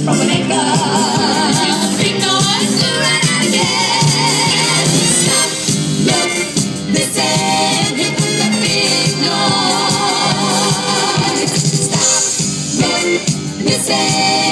from an anchor. Big noise, do it again. Stop, look, listen, here comes the big noise. Stop, look, listen.